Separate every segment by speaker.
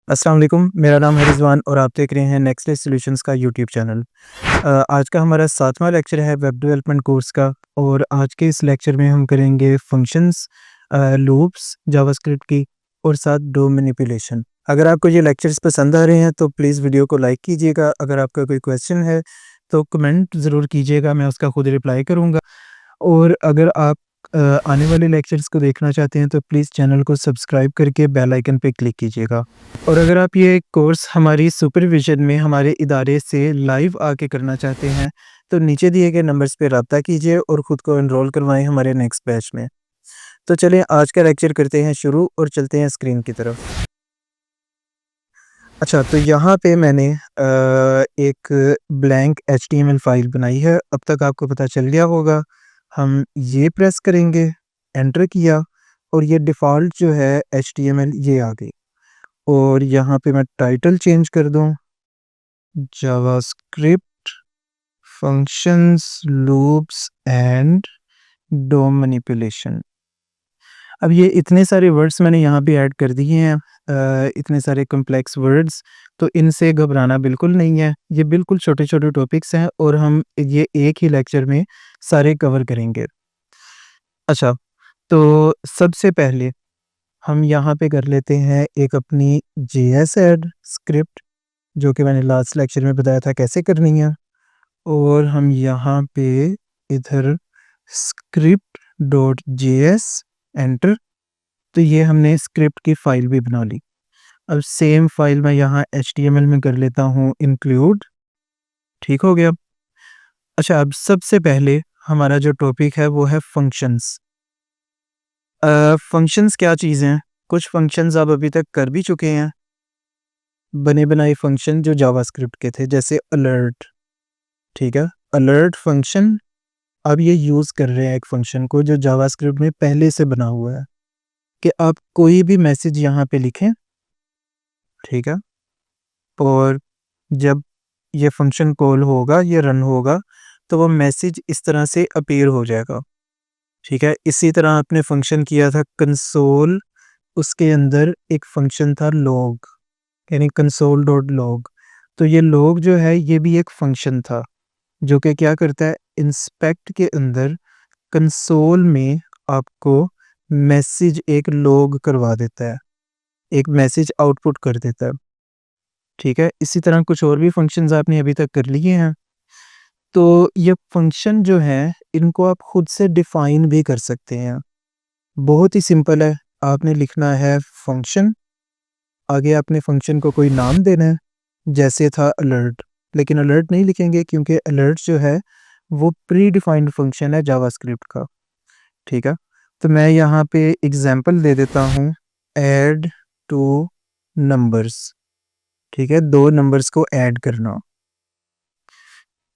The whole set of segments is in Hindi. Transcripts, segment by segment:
Speaker 1: अस्सलाम वालेकुम, मेरा नाम है रिज़वान और आप देख रहे हैं नेक्स्ट डे सॉल्यूशंस का यूट्यूब चैनल। आज का हमारा 7वां लेक्चर है वेब डेवलपमेंट कोर्स का और आज के इस लेक्चर में हम करेंगे फंक्शंस, लूप्स, जावास्क्रिप्ट की और साथ डो मैनिपुलेशन। अगर आपको ये लेक्चर्स पसंद आ रहे हैं तो प्लीज़ वीडियो को लाइक कीजिएगा। अगर आपका कोई क्वेश्चन है तो कमेंट ज़रूर कीजिएगा, मैं उसका खुद रिप्लाई करूँगा। और अगर आप आने वाले लेक्चर्स को देखना चाहते हैं तो प्लीज़ चैनल को सब्सक्राइब करके बेल आइकन पे क्लिक कीजिएगा। और अगर आप ये कोर्स हमारी सुपरविज़न में हमारे इदारे से लाइव आके करना चाहते हैं, तो नीचे दिए गए नंबर्स पे राब्ता कीजिए और ख़ुद को एनरोल करवाएँ हमारे नेक्स्ट बैच में। तो चलिए आज का लेक्चर करते हैं शुरू और चलते हैं स्क्रीन की तरफ। अच्छा, तो यहाँ पे मैंने एक ब्लैंक एचटीएमएल फ़ाइल बनाई है। अब तक आपको पता चल गया होगा। हम ये प्रेस करेंगे, एंटर किया और ये डिफ़ॉल्ट जो है एचटीएमएल ये आ गई। और यहाँ पे मैं टाइटल चेंज कर दूँ, JavaScript functions loops and do manipulation. अब ये इतने सारे वर्ड्स मैंने यहाँ पे ऐड कर दिए हैं, इतने सारे कॉम्प्लेक्स वर्ड्स, तो इनसे घबराना बिल्कुल नहीं है। ये बिल्कुल छोटे-छोटे टॉपिक्स हैं और हम ये एक ही लेक्चर में सारे कवर करेंगे। अच्छा, तो सबसे पहले हम यहाँ पे कर लेते हैं एक अपनी जेएस ऐड स्क्रिप्ट, जो कि मैंने लास्ट लेक्चर में बताया था कैसे करनी है। और हम यहाँ पे इधर script.js एंटर, तो ये हमने स्क्रिप्ट की फ़ाइल भी बना ली। अब सेम फ़ाइल मैं यहाँ एचटीएमएल में कर लेता हूँ इंक्लूड, ठीक हो गया। अच्छा, अब सबसे पहले हमारा जो टॉपिक है वो है फंक्शंस। फंक्शंस क्या चीज़ हैं? कुछ फंक्शंस आप अभी तक कर भी चुके हैं, बने बनाए फंक्शन जो जावास्क्रिप्ट के थे, जैसे अलर्ट, ठीक है। अलर्ट फंक्शन, अब ये यूज़ कर रहे हैं एक फंक्शन को जो जावास्क्रिप्ट में पहले से बना हुआ है कि आप कोई भी मैसेज यहाँ पे लिखें, ठीक है। और जब ये फंक्शन कॉल होगा, ये रन होगा, तो वो मैसेज इस तरह से अपीयर हो जाएगा, ठीक है। इसी तरह आपने फंक्शन किया था कंसोल, उसके अंदर एक फंक्शन था लॉग, यानी कंसोल डॉट लॉग। तो ये लॉग जो है ये भी एक फंक्शन था जो कि क्या करता है, इंस्पेक्ट के अंदर कंसोल में आपको मैसेज एक लॉग करवा देता है, एक मैसेज आउटपुट कर देता है, ठीक है। इसी तरह कुछ और भी फंक्शंस आपने अभी तक कर लिए हैं। तो ये फंक्शन जो है इनको आप खुद से डिफ़ाइन भी कर सकते हैं। बहुत ही सिंपल है, आपने लिखना है फंक्शन, आगे आपने फंक्शन को कोई नाम देना है, जैसे था अलर्ट, लेकिन अलर्ट नहीं लिखेंगे क्योंकि अलर्ट जो है वो प्री डिफाइंड फंक्शन है जावास्क्रिप्ट का, ठीक है। तो मैं यहाँ पे एग्जांपल दे देता हूँ, ऐड टू नंबर्स, ठीक है, 2 नंबर्स को ऐड करना,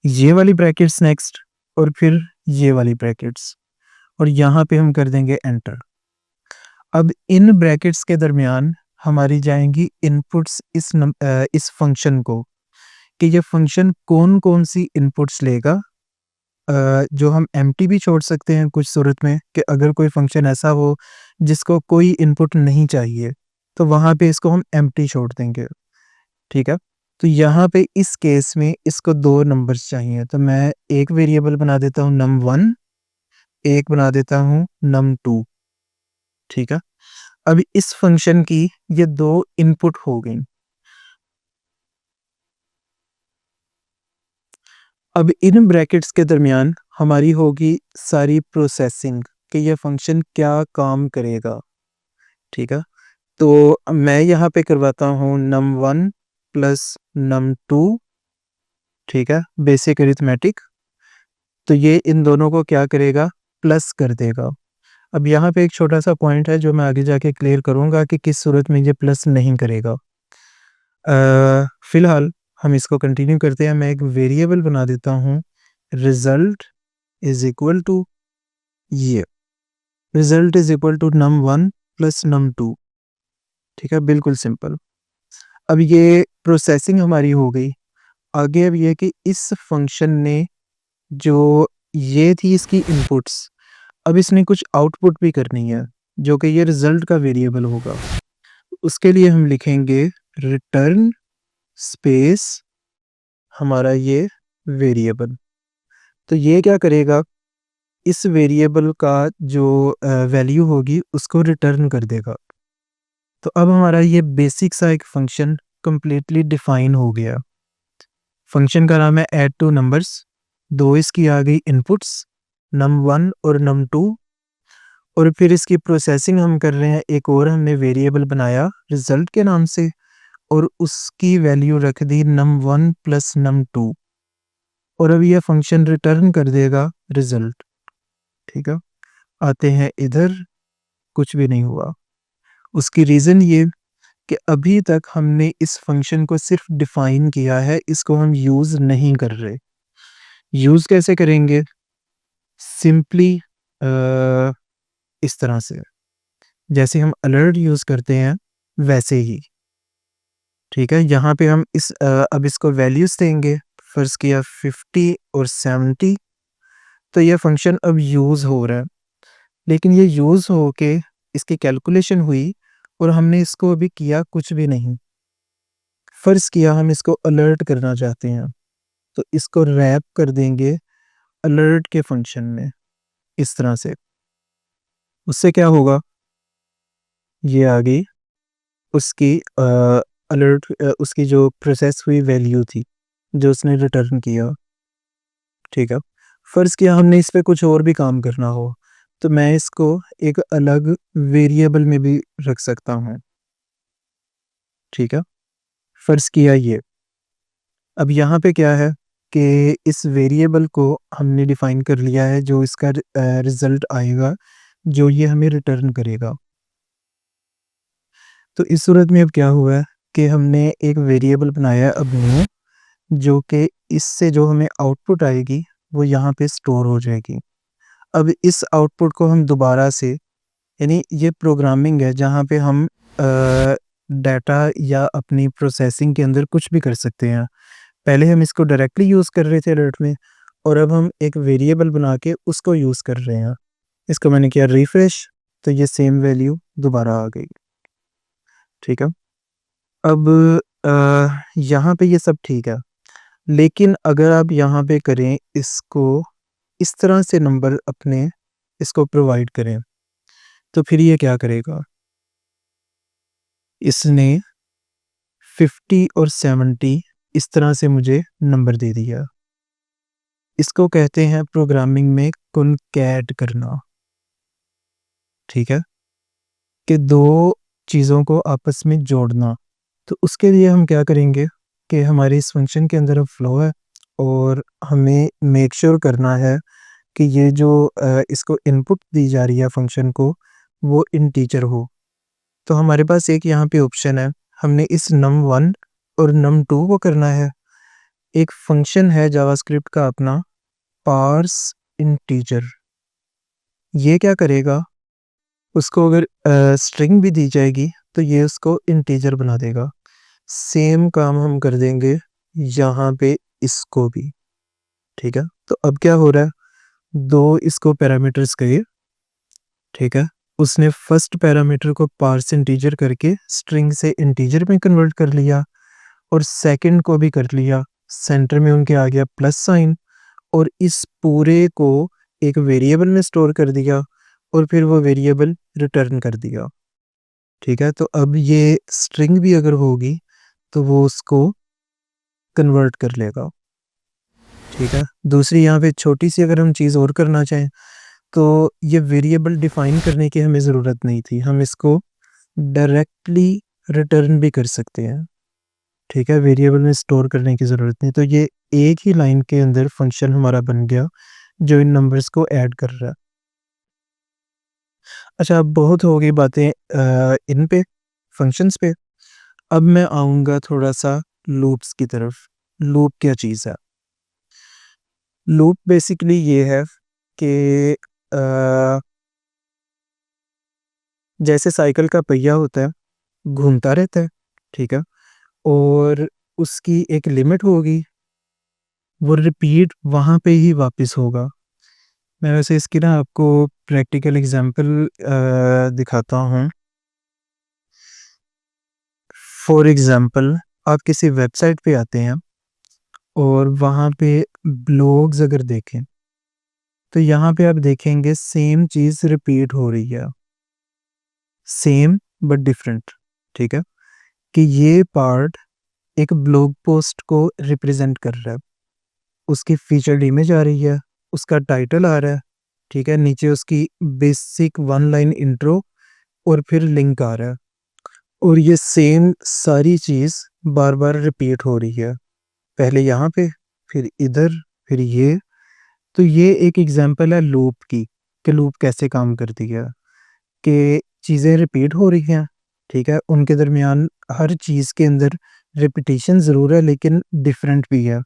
Speaker 1: ये वाली ब्रैकेट्स नेक्स्ट और फिर ये वाली ब्रैकेट्स, और यहाँ पे हम कर देंगे एंटर। अब इन ब्रैकेट्स के दरमियान हमारी जाएंगी इनपुट्स इस फंक्शन को, कि ये फंक्शन कौन-कौन सी इनपुट्स लेगा। जो हम एम्प्टी भी छोड़ सकते हैं कुछ सूरत में, कि अगर कोई फंक्शन ऐसा हो जिसको कोई इनपुट नहीं चाहिए, तो वहाँ पे इसको हम एम्प्टी छोड़ देंगे, ठीक है। तो यहाँ पे इस केस में इसको 2 नंबर्स चाहिए, तो मैं एक वेरिएबल बना देता हूँ num1, एक बना देता हूँ num2, ठीक है। अब इस फंक्शन की ये 2 इनपुट हो गई। अब इन ब्रैकेट्स के दरमियान हमारी होगी सारी प्रोसेसिंग कि ये फंक्शन क्या काम करेगा, ठीक है। तो मैं यहाँ पे करवाता हूँ num1 प्लस num2, ठीक है, बेसिक अरिथमेटिक। तो ये इन दोनों को क्या करेगा, प्लस कर देगा। अब यहाँ पे एक छोटा सा पॉइंट है जो मैं आगे जाके क्लियर करूँगा कि किस सूरत में ये प्लस नहीं करेगा। फ़िलहाल हम इसको कंटिन्यू करते हैं। मैं एक वेरिएबल बना देता हूँ, रिज़ल्ट इज़ इक्वल टू ये, result is equal to num1 plus num2, ठीक है, बिल्कुल सिंपल। अब ये प्रोसेसिंग हमारी हो गई। आगे अब ये है कि इस फंक्शन ने जो ये थी इसकी इनपुट्स, अब इसने कुछ आउटपुट भी करनी है जो कि ये रिजल्ट का वेरिएबल होगा। उसके लिए हम लिखेंगे रिटर्न स्पेस हमारा ये वेरिएबल। तो ये क्या करेगा, इस वेरिएबल का जो वैल्यू होगी उसको रिटर्न कर देगा। तो अब हमारा ये बेसिक सा एक फंक्शन कंप्लीटली डिफाइन हो गया। फंक्शन का नाम है ऐड टू नंबर्स। दो इसकी आ गई इनपुट्स, num1 और num2, और फिर इसकी प्रोसेसिंग हम कर रहे हैं। एक और हमने वेरिएबल बनाया रिजल्ट के नाम से और उसकी वैल्यू रख दी num1 प्लस num2, और अब यह फंक्शन रिटर्न कर देगा रिजल्ट। ठीक है, आते हैं इधर, कुछ भी नहीं हुआ। उसकी रीज़न ये कि अभी तक हमने इस फंक्शन को सिर्फ डिफाइन किया है, इसको हम यूज़ नहीं कर रहे। यूज़ कैसे करेंगे? सिंपली इस तरह से, जैसे हम अलर्ट यूज़ करते हैं वैसे ही। ठीक है, यहाँ पे हम अब इसको वैल्यूज़ देंगे। फ़र्ज़ किया 50 और 70, तो ये फंक्शन अब यूज़ हो रहा है। लेकिन ये यूज़ हो के इसकी कैलकुलेशन हुई और हमने इसको अभी किया कुछ भी नहीं। फ़र्ज़ किया हम इसको अलर्ट करना चाहते हैं, तो इसको रैप कर देंगे अलर्ट के फंक्शन में इस तरह से। उससे क्या होगा, ये आ गई उसकी अलर्ट, उसकी जो प्रोसेस हुई वैल्यू थी जो उसने रिटर्न किया। ठीक है, फ़र्ज़ किया हमने इस पे कुछ और भी काम करना हो, तो मैं इसको एक अलग वेरिएबल में भी रख सकता हूँ। ठीक है, फ़र्ज़ किया ये। अब यहाँ पे क्या है कि इस वेरिएबल को हमने डिफ़ाइन कर लिया है जो इसका रिज़ल्ट आएगा, जो ये हमें रिटर्न करेगा। तो इस सूरत में अब क्या हुआ है कि हमने एक वेरिएबल बनाया है अब न्यू, जो कि इससे जो हमें आउटपुट आएगी वो यहाँ पे स्टोर हो जाएगी। अब इस आउटपुट को हम दोबारा से, यानी ये प्रोग्रामिंग है जहाँ पे हम डाटा या अपनी प्रोसेसिंग के अंदर कुछ भी कर सकते हैं। पहले हम इसको डायरेक्टली यूज़ कर रहे थे अलर्ट में, और अब हम एक वेरिएबल बना के उसको यूज़ कर रहे हैं। इसको मैंने किया रिफ्रेश, तो ये सेम वैल्यू दोबारा आ गई। ठीक है, अब यहाँ पे ये सब ठीक है, लेकिन अगर आप यहाँ पे करें इसको इस तरह से नंबर अपने इसको प्रोवाइड करें, तो फिर ये क्या करेगा, इसने 50 और 70 इस तरह से मुझे नंबर दे दिया। इसको कहते हैं प्रोग्रामिंग में कॉनकैट करना। ठीक है, कि दो चीज़ों को आपस में जोड़ना। तो उसके लिए हम क्या करेंगे कि हमारे इस फंक्शन के अंदर अब फ्लो है और हमें मेक श्योर करना है कि ये जो इसको इनपुट दी जा रही है फंक्शन को, वो इंटीजर हो। तो हमारे पास एक यहाँ पे ऑप्शन है, हमने इस num1 और num2 को करना है। एक फंक्शन है जावास्क्रिप्ट का अपना पार्स इंटीजर, ये क्या करेगा, उसको अगर स्ट्रिंग भी दी जाएगी तो ये उसको इंटीजर बना देगा। सेम काम हम कर देंगे यहाँ पे इसको भी। ठीक है, तो अब क्या हो रहा है, दो इसको पैरामीटर्स गए। ठीक है, उसने फर्स्ट पैरामीटर को पार्स इंटीजर करके स्ट्रिंग से इंटीजर में कन्वर्ट कर लिया, और सेकंड को भी कर लिया। सेंटर में उनके आ गया प्लस साइन, और इस पूरे को एक वेरिएबल में स्टोर कर दिया और फिर वो वेरिएबल रिटर्न कर दिया। ठीक है, तो अब ये स्ट्रिंग भी अगर होगी तो वो उसको कन्वर्ट कर लेगा। ठीक है, दूसरी यहाँ पे छोटी सी अगर हम चीज़ और करना चाहें, तो ये वेरिएबल डिफाइन करने की हमें ज़रूरत नहीं थी, हम इसको डायरेक्टली रिटर्न भी कर सकते हैं। ठीक है, वेरिएबल में स्टोर करने की ज़रूरत नहीं, तो ये एक ही लाइन के अंदर फंक्शन हमारा बन गया जो इन नंबर्स को ऐड कर रहा है। अच्छा, अब बहुत हो गई बातें इन पे, फंक्शंस पे। अब मैं आऊँगा थोड़ा-सा लूप्स की तरफ। लूप क्या चीज़ है? लूप बेसिकली ये है कि जैसे साइकिल का पहिया होता है, घूमता रहता है, ठीक है? और उसकी एक लिमिट होगी, वो रिपीट वहाँ पे ही वापस होगा। मैं वैसे इसकी ना आपको प्रैक्टिकल एग्जांपल दिखाता हूँ। फॉर एग्जांपल आप किसी वेबसाइट पे आते हैं और वहाँ पे ब्लॉग्स अगर देखें, तो यहाँ पे आप देखेंगे सेम चीज़ रिपीट हो रही है, सेम बट डिफरेंट, ठीक है? कि ये पार्ट एक ब्लॉग पोस्ट को रिप्रेजेंट कर रहा है। उसकी फीचर्ड इमेज आ रही है, उसका टाइटल आ रहा है, ठीक है? नीचे उसकी बेसिक वन लाइन इंट्रो और फिर लिंक आ रहा है और ये सेम सारी चीज़ बार-बार रिपीट हो रही है। पहले यहाँ पे, फिर इधर, फिर ये। तो ये एक एग्ज़ाम्पल है लूप की, कि लूप कैसे काम करती है। कि चीज़ें रिपीट हो रही हैं, ठीक है? उनके दरमियान हर चीज़ के अंदर रिपिटिशन ज़रूर है लेकिन डिफरेंट भी है।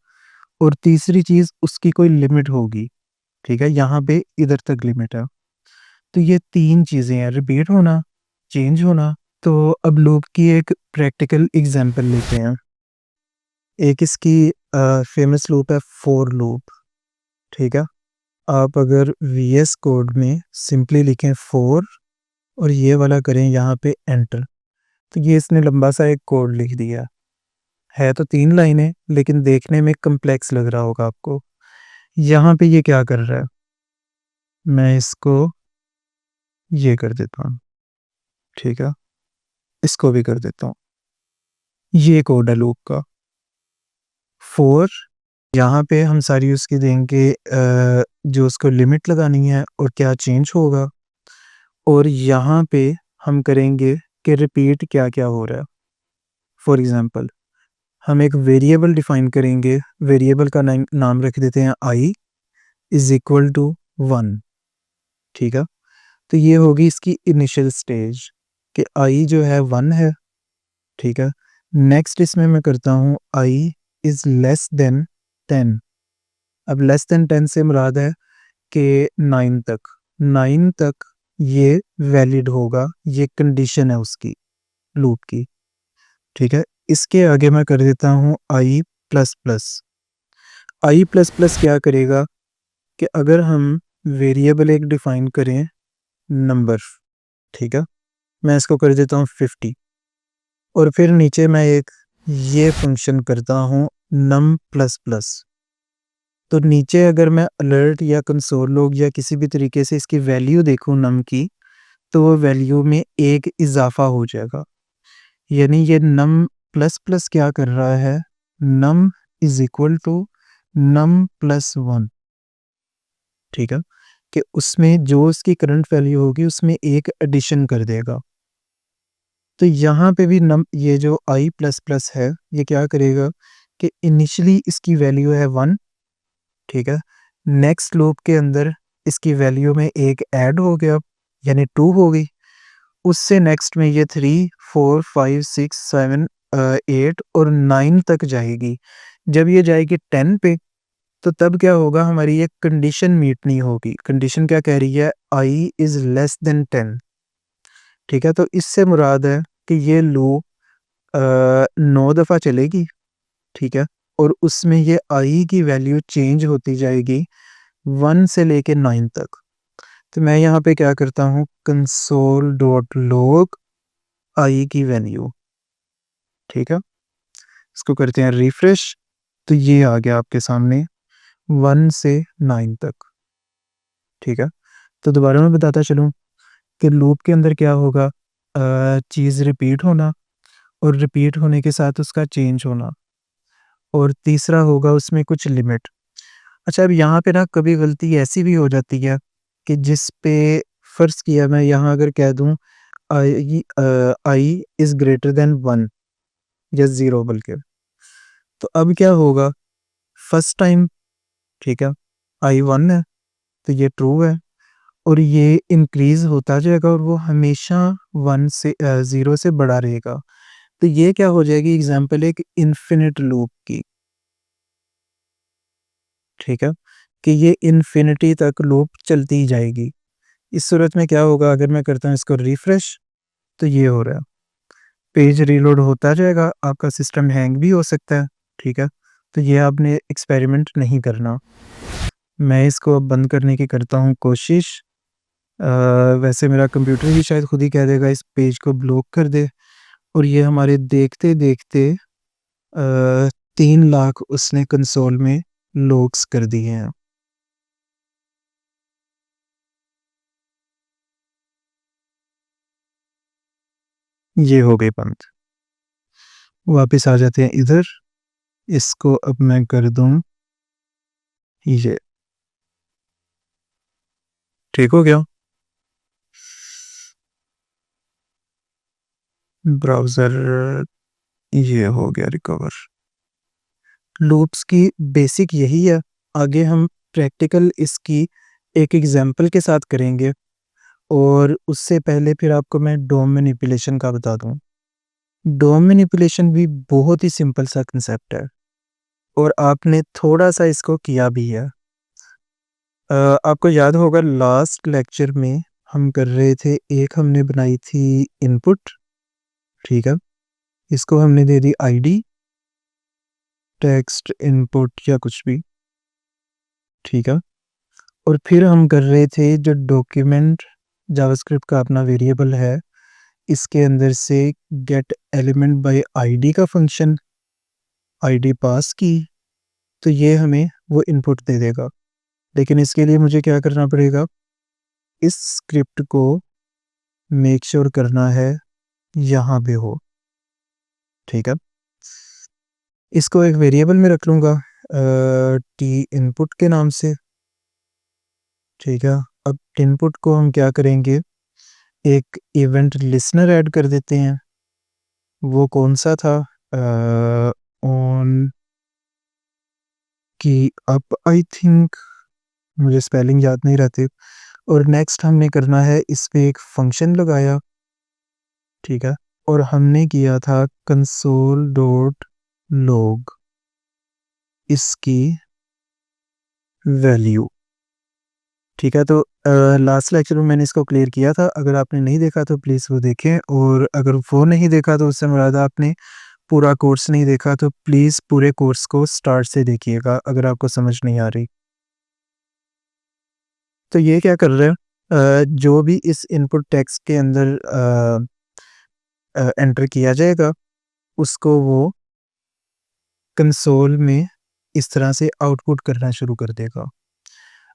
Speaker 1: और तीसरी चीज़ उसकी कोई लिमिट होगी, ठीक है? यहाँ पे इधर तक लिमिट है। तो ये 3 चीज़ें हैं, रिपीट होना, चेंज होना। तो अब लूप की एक प्रैक्टिकल एग्ज़ाम्पल लेते हैं। एक इसकी फ़ेमस लूप है फॉर लूप, ठीक है? आप अगर वीएस कोड में सिंपली लिखें फॉर और ये वाला करें यहाँ पे एंटर, तो ये इसने लंबा-सा एक कोड लिख दिया। है तो 3 लाइनें लेकिन देखने में कॉम्प्लेक्स लग रहा होगा आपको। यहाँ पे ये क्या कर रहा है? मैं इसको ये कर देता हूँ, ठीक है? इसको भी कर देता हूँ। ये कोड है लूप का। फॉर यहाँ पे हम सारी उसकी देंगे जो उसको लिमिट लगानी है और क्या चेंज होगा, और यहाँ पे हम करेंगे कि रिपीट क्या-क्या हो रहा है। फॉर एग्ज़ाम्पल हम एक वेरिएबल डिफ़ाइन करेंगे, वेरिएबल का नाम रख देते हैं i इज़ इक्वल टू 1, ठीक है? तो ये होगी इसकी इनिशियल स्टेज कि i जो है 1 है, ठीक है? नेक्स्ट इसमें मैं करता हूँ i इज़ लेस देन 10। अब लेस देन 10 से मुराद है कि 9 तक, 9 तक ये वैलिड होगा, ये कंडीशन है उसकी, लूप की, ठीक है? इसके आगे मैं कर देता हूँ i plus plus. i plus plus क्या करेगा कि अगर हम वेरिएबल एक डिफ़ाइन करें नंबर, ठीक है? मैं इसको कर देता हूँ 50 और फिर नीचे मैं एक ये फंक्शन करता हूँ num प्लस प्लस। तो नीचे अगर मैं अलर्ट या कंसोल लॉग या किसी भी तरीके से इसकी वैल्यू देखूँ num की, तो वो वैल्यू में 1 इज़ाफ़ा हो जाएगा। यानी ये num प्लस प्लस क्या कर रहा है? num is equal to num plus 1, ठीक है? कि उसमें जो उसकी करंट वैल्यू होगी उसमें एक एडिशन कर देगा। तो यहाँ पे भी नम ये जो i प्लस प्लस है, ये क्या करेगा कि इनिशियली इसकी वैल्यू है 1, ठीक है? नेक्स्ट लूप के अंदर इसकी वैल्यू में एक ऐड हो गया, यानी 2 हो गई। उससे नेक्स्ट में ये 3, 4, 5, 6, 7 8 और 9 तक जाएगी। जब ये जाएगी 10 पे, तो तब क्या होगा, हमारी ये कंडीशन मीट नहीं होगी। कंडीशन क्या कह रही है? i इज़ लेस देन 10, ठीक है? तो इससे मुराद है कि ये लूप 9 दफ़ा चलेगी, ठीक है? और उसमें ये i की वैल्यू चेंज होती जाएगी 1 से लेके 9 तक। तो मैं यहाँ पे क्या करता हूँ, कंसोल डॉट लॉग i की वैल्यू, ठीक है? इसको करते हैं रिफ्रेश, तो ये आ गया आपके सामने 1 से 9 तक, ठीक है? तो दोबारा मैं बताता चलूँ कि लूप के अंदर क्या होगा, चीज़ रिपीट होना और रिपीट होने के साथ उसका चेंज होना, और तीसरा होगा उसमें कुछ लिमिट। अच्छा, अब यहाँ पे ना कभी गलती ऐसी भी हो जाती है कि जिस पे फ़र्ज़ किया मैं यहाँ अगर कह दूँ i इज़ ग्रेटर देन 1 या 0 बल्कि, तो अब क्या होगा, फर्स्ट टाइम, ठीक है, i 1 है तो ये ट्रू है और ये इंक्रीज़ होता जाएगा और वो हमेशा 1 से 0 से बड़ा रहेगा। तो ये क्या हो जाएगी, एग्ज़ाम्पल एक इन्फिनिट लूप की, ठीक है? कि ये इन्फिनिटी तक लूप चलती ही जाएगी। इस सूरत में क्या होगा, अगर मैं करता हूँ इसको रिफ्रेश, तो ये हो रहा है, पेज रीलोड होता जाएगा, आपका सिस्टम हैंग भी हो सकता है, ठीक है? तो ये आपने एक्सपेरिमेंट नहीं करना। मैं इसको अब बंद करने की करता हूँ कोशिश। वैसे मेरा कंप्यूटर ही शायद खुद ही कह देगा इस पेज को ब्लॉक कर दे, और ये हमारे देखते-देखते 3 लाख उसने कंसोल में लॉक्स कर दिए हैं। ये हो गए बंद। वापस आ जाते हैं इधर, इसको अब मैं कर दूँ ये। ठीक हो गया? ब्राउज़र ये हो गया रिकवर। लूप्स की बेसिक यही है, आगे हम प्रैक्टिकल इसकी एक एग्ज़ाम्पल के साथ करेंगे, और उससे पहले फिर आपको मैं डोम मैनिपुलेशन का बता दूँ। डोम मैनिपुलेशन भी बहुत ही सिंपल सा कांसेप्ट है, और आपने थोड़ा-सा इसको किया भी है। आपको याद होगा लास्ट लेक्चर में हम कर रहे थे, एक हमने बनाई थी इनपुट, ठीक है? इसको हमने दे दी आईडी, टेक्स्ट इनपुट या कुछ भी, ठीक है? और फिर हम कर रहे थे जो डॉक्यूमेंट जावास्क्रिप्ट का अपना वेरिएबल है, इसके अंदर से गेट एलिमेंट बाय आईडी का फंक्शन, आईडी पास की, तो ये हमें वो इनपुट दे देगा। लेकिन इसके लिए मुझे क्या करना पड़ेगा, इस स्क्रिप्ट को मेक श्योर करना है यहाँ पे हो, ठीक है? इसको एक वेरिएबल में रख लूँगा टी इनपुट के नाम से, ठीक है? अब इनपुट को हम क्या करेंगे, एक इवेंट लिसनर ऐड कर देते हैं। वो कौन-सा था? ऑन की अप आई थिंक, मुझे स्पेलिंग याद नहीं रहती। और नेक्स्ट हमने करना है, इस पे एक फंक्शन लगाया, ठीक है? और हमने किया था कंसोल डॉट लॉग इसकी वैल्यू, ठीक है? तो लास्ट लेक्चर में मैंने इसको क्लियर किया था, अगर आपने नहीं देखा तो प्लीज़ वो देखें, और अगर वो नहीं देखा तो उससे मुराद आपने पूरा कोर्स नहीं देखा, तो प्लीज़ पूरे कोर्स को स्टार्ट से देखिएगा अगर आपको समझ नहीं आ रही। तो ये क्या कर रहे हैं, जो भी इस इनपुट टेक्स्ट के अंदर एंटर किया जाएगा, उसको वो कंसोल में इस तरह से आउटपुट करना शुरू कर देगा।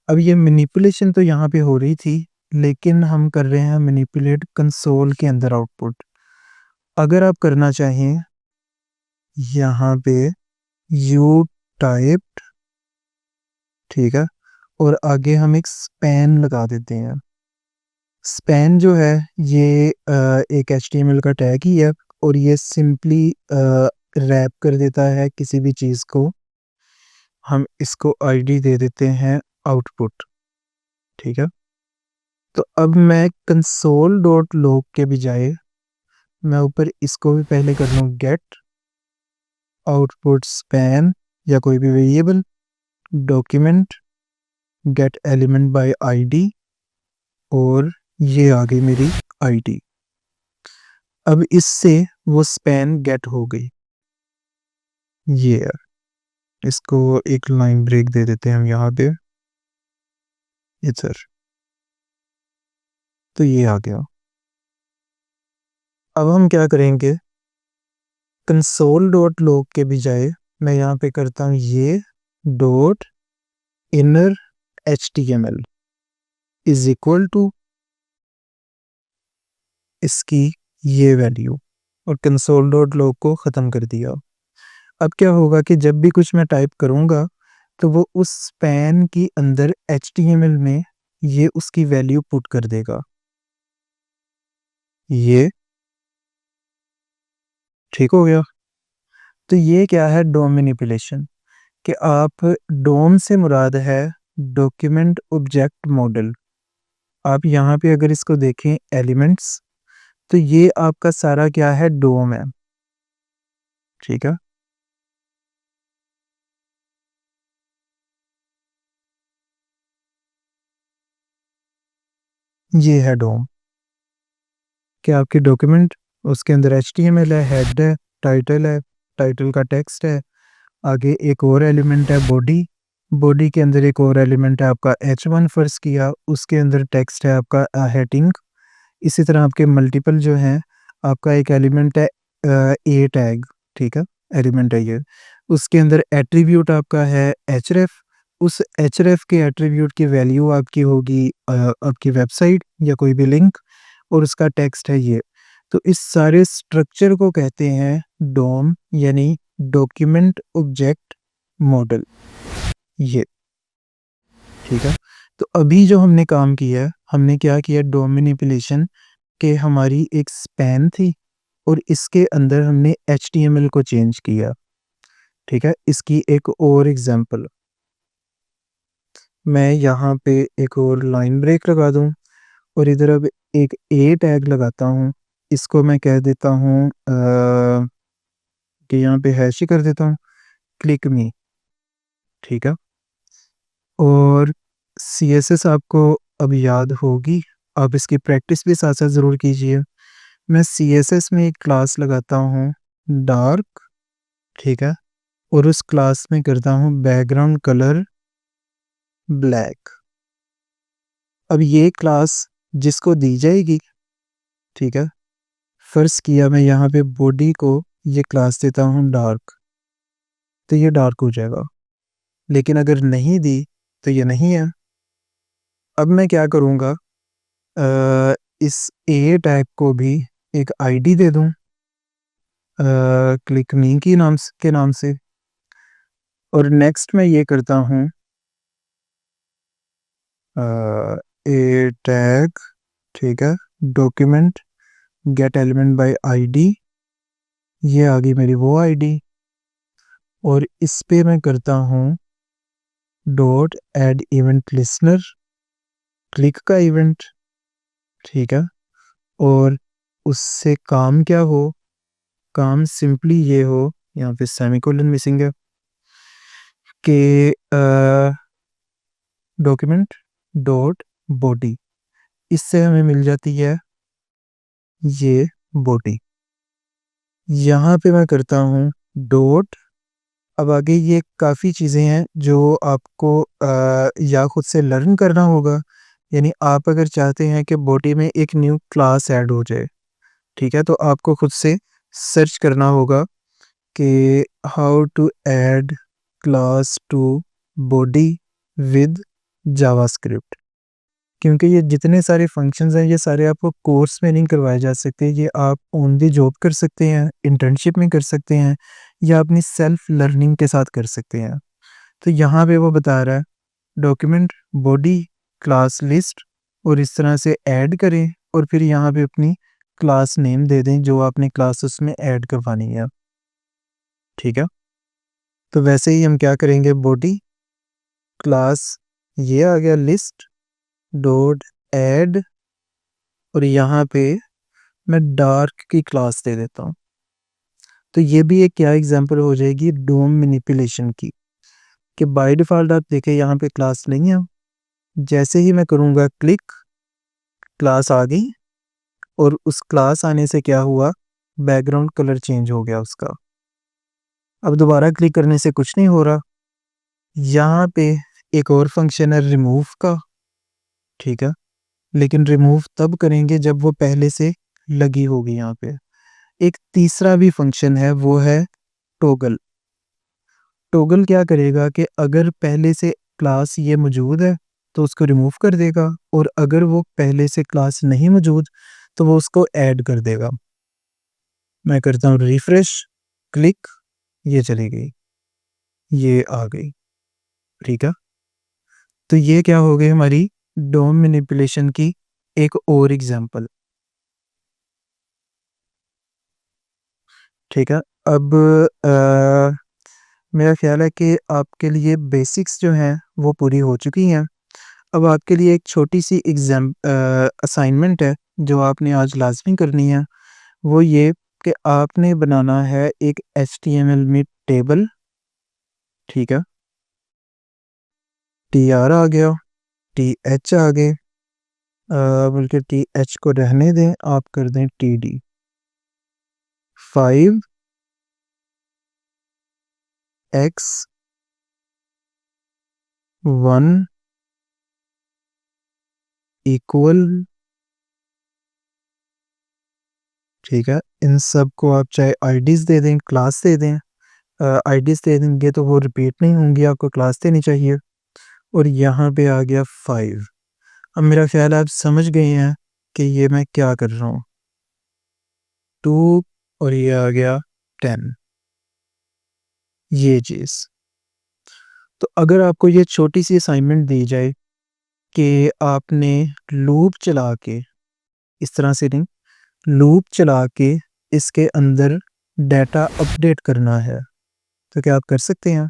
Speaker 1: अब ये मैनिपुलेशन तो यहाँ पे हो रही थी, लेकिन हम कर रहे हैं मैनिपुलेट कंसोल के अंदर आउटपुट। अगर आप करना चाहें, यहाँ पे यू टाइप्ड, ठीक है? और आगे हम एक स्पैन लगा देते हैं। स्पैन जो है ये एक एचटीएमएल का टैग ही है, और ये सिंपली रैप कर देता है किसी भी चीज़ को। हम इसको आईडी दे देते हैं आउटपुट, ठीक है? तो अब मैं कंसोल डॉट लॉग के बजाय मैं ऊपर इसको भी पहले कर लूँ गेट आउटपुट स्पैन, या कोई भी variable document gate element by ID, और ये आ गई मेरी आईडी। अब इससे वो स्पैन गेट हो गई। ये है, इसको एक लाइन ब्रेक दे देते हैं हम यहाँ पे, इधर। तो ये आ गया। अब हम क्या करेंगे, कंसोल डॉट लॉग के बजाय मैं यहाँ पे करता हूँ ये dot inner HTML is equal to इसकी ये वैल्यू, और कंसोल डॉट लॉग को ख़त्म कर दिया। अब क्या होगा कि जब भी कुछ मैं टाइप करूँगा, तो वो उस स्पैन की अंदर एचटीएमएल में ये उसकी वैल्यू पुट कर देगा। ये ठीक हो गया? तो ये क्या है, डोम मैनिपुलेशन, कि आप डोम से मुराद है डॉक्यूमेंट ऑब्जेक्ट मॉडल। आप यहाँ पे अगर इसको देखें एलिमेंट्स, तो ये आपका सारा क्या है, डोम है, ठीक है? ये है डोम, कि आपकी डॉक्यूमेंट, उसके अंदर एचटीएमएल है, हेड है, टाइटल का टेक्स्ट है, आगे एक और एलिमेंट है बॉडी, बॉडी के अंदर एक और एलिमेंट है आपका H1 फ़र्ज़ किया, उसके अंदर टेक्स्ट है आपका हेडिंग। इसी तरह आपके मल्टीपल जो हैं, आपका एक एलिमेंट है ए टैग, ठीक है? एलिमेंट है ये। उसके अंदर एट्रीब्यूट आपका है href, उस href के एट्रीब्यूट की वैल्यू आपकी होगी आपकी वेबसाइट या कोई भी लिंक, और उसका टेक्स्ट है ये। तो इस सारे स्ट्रक्चर को कहते हैं डॉम, यानी डॉक्यूमेंट ऑब्जेक्ट मॉडल, ये, ठीक है? तो अभी जो हमने काम किया है, हमने क्या किया, डॉम मैनिपुलेशन के हमारी एक स्पैन थी और इसके अंदर हमने एचटीएमएल को चेंज किया, ठीक है? इसकी एक और एग्ज़ाम्पल, मैं यहाँ पे एक और लाइन ब्रेक लगा दूँ और इधर अब एक ए टैग लगाता हूँ। इसको मैं कह देता हूँ कि यहाँ पे हैश ही कर देता हूँ, क्लिक मी, ठीक है? और सीएसएस आपको अब याद होगी, आप इसकी प्रैक्टिस भी साथ-साथ ज़रूर कीजिए। मैं सीएसएस में एक क्लास लगाता हूँ डार्क, ठीक है? और उस क्लास में करता हूँ बैकग्राउंड कलर ब्लैक। अब ये क्लास जिसको दी जाएगी, ठीक है? फ़र्ज़ किया मैं यहाँ पे बॉडी को ये क्लास देता हूँ डार्क, तो ये डार्क हो जाएगा। लेकिन अगर नहीं दी, तो ये नहीं है। अब मैं क्या करूँगा, इस ए टैग को भी एक आईडी दे दूँ क्लिक मी की के नाम से, और नेक्स्ट मैं ये करता हूँ ए टैग, ठीक है? Document gate element by ID, ये आ गई मेरी वो आईडी, और इस पे मैं करता हूँ dot add event listener, click का इवेंट, ठीक है? और उससे काम क्या हो, काम सिंपली ये हो, यहाँ पे सेमीकोलन मिसिंग है, कि डॉक्यूमेंट डॉट बॉडी, इससे हमें मिल जाती है ये बॉडी। यहाँ पे मैं करता हूँ डॉट, अब आगे ये काफ़ी चीज़ें हैं जो आपको या खुद से लर्न करना होगा, यानी आप अगर चाहते हैं कि बॉडी में एक न्यू क्लास ऐड हो जाए, ठीक है? तो आपको खुद से सर्च करना होगा कि how to add class to body with JavaScript, क्योंकि ये जितने सारे फंक्शंस हैं, ये सारे आपको कोर्स में नहीं करवाए जा सकते, ये आप ऑन द जॉब कर सकते हैं, इंटर्नशिप में कर सकते हैं, या अपनी सेल्फ लर्निंग के साथ कर सकते हैं। तो यहाँ पे वो बता रहा है डॉक्यूमेंट बॉडी क्लास लिस्ट, और इस तरह से ऐड करें और फिर यहाँ पे अपनी क्लास नेम दे दें जो आपने क्लास उसमें ऐड करवानी है, ठीक है? तो वैसे ही हम क्या करेंगे, बॉडी क्लास, ये आ गया लिस्ट डॉट ऐड, और यहाँ पे मैं डार्क की क्लास दे देता हूँ। तो ये भी एक क्या एग्जांपल हो जाएगी डोम मैनिपुलेशन की, कि बाय डिफ़ॉल्ट आप देखें यहाँ पे क्लास नहीं है। जैसे ही मैं करूँगा क्लिक, क्लास आ गई, और उस क्लास आने से क्या हुआ, बैकग्राउंड कलर चेंज हो गया उसका। अब दोबारा क्लिक करने से कुछ नहीं हो रहा। यहाँ पे एक और फंक्शन है रिमूव का, ठीक है? लेकिन रिमूव तब करेंगे जब वो पहले से लगी होगी यहाँ पे। एक तीसरा भी फंक्शन है, वो है टॉगल। टॉगल क्या करेगा कि अगर पहले से क्लास ये मौजूद है तो उसको रिमूव कर देगा, और अगर वो पहले से क्लास नहीं मौजूद तो वो उसको ऐड कर देगा। मैं करता हूँ रिफ्रेश, क्लिक, ये चली गई, ये आ गई, ठीक है? तो ये क्या हो गई हमारी डोम मैनिपुलेशन की एक और एग्जांपल, ठीक है? अब मेरा ख्याल है कि आपके लिए बेसिक्स जो हैं वो पूरी हो चुकी हैं। अब आपके लिए एक छोटी-सी असाइनमेंट है जो आपने आज लाज़मी करनी है। वो ये कि आपने बनाना है एक एचटीएमएल में टेबल, ठीक है? टीआर आ गया, टीएच आ गए, बल्कि टीएच को रहने दें, आप कर दें टीडी। 5 एक्स 1 इक्वल, ठीक है। इन सब को आप चाहे आईडीज़ दे दें, क्लास दे दें। आईडीज़ दे देंगे तो वो रिपीट नहीं होंगी, आपको क्लास देनी चाहिए। और यहाँ पे आ गया 5। अब मेरा ख़्याल है आप समझ गए हैं कि ये मैं क्या कर रहा हूँ। 2 और ये आ गया 10, ये चीज़। तो अगर आपको ये छोटी-सी असाइनमेंट दी जाए कि आपने लूप चला के, इस तरह से नहीं, लूप चला के इसके अंदर डाटा अपडेट करना है, तो क्या आप कर सकते हैं?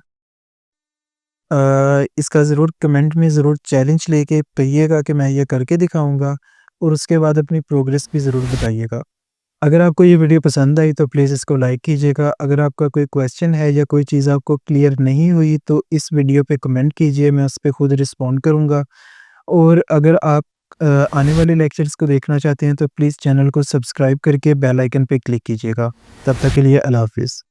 Speaker 1: इसका ज़रूर कमेंट में ज़रूर चैलेंज लेके कहिएगा कि मैं ये करके दिखाऊँगा, और उसके बाद अपनी प्रोग्रेस भी ज़रूर बताइएगा। अगर आपको ये वीडियो पसंद आई तो प्लीज़ इसको लाइक कीजिएगा। अगर आपका कोई क्वेश्चन है या कोई चीज़ आपको क्लियर नहीं हुई तो इस वीडियो पे कमेंट कीजिए, मैं उस पे खुद रिस्पॉन्ड करूँगा। और अगर आप आने वाले लेक्चर्स को देखना चाहते हैं तो प्लीज़ चैनल को सब्सक्राइब करके बेल आइकन पे क्लिक कीजिएगा। तब तक के लिए अल्लाह हाफ़िज़।